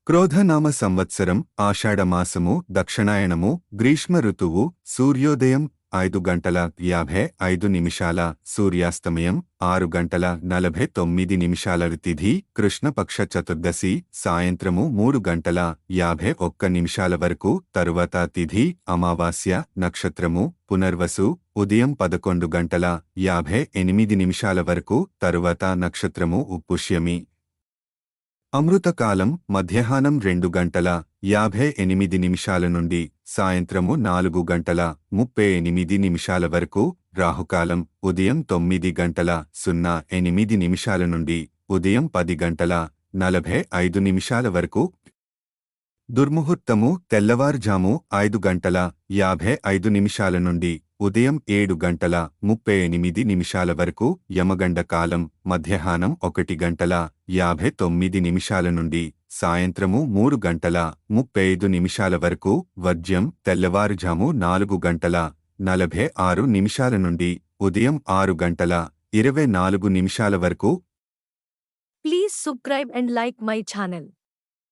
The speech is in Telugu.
క్రోధనామ సంవత్సరం ఆషాఢమాసము దక్షిణాయనము గ్రీష్మ ఋతువు సూర్యోదయం 5:55 సూర్యాస్తమయం 6:49 తిథి కృష్ణపక్ష చతుర్దశి సాయంత్రము 3:51 వరకు తరువాత తిథి అమావాస్య నక్షత్రము పునర్వసు ఉదయం 11:58 వరకు తరువాత నక్షత్రము పుష్యమి అమృతకాలం మధ్యాహ్నం 2:58 నుండి సాయంత్రము 4:38 వరకు రాహుకాలం ఉదయం 9:08 నుండి ఉదయం 10:45 వరకు దుర్ముహూర్తము తెల్లవారుజాము 5:55 నుండి ఉదయం 7:38 వరకు యమగండ కాలం మధ్యాహ్నం 1:59 నుండి సాయంత్రము 3:35 వరకు వర్జ్యం తెల్లవారుజాము 4:46 నుండి ఉదయం 6:24 వరకు. Please subscribe and like my channel.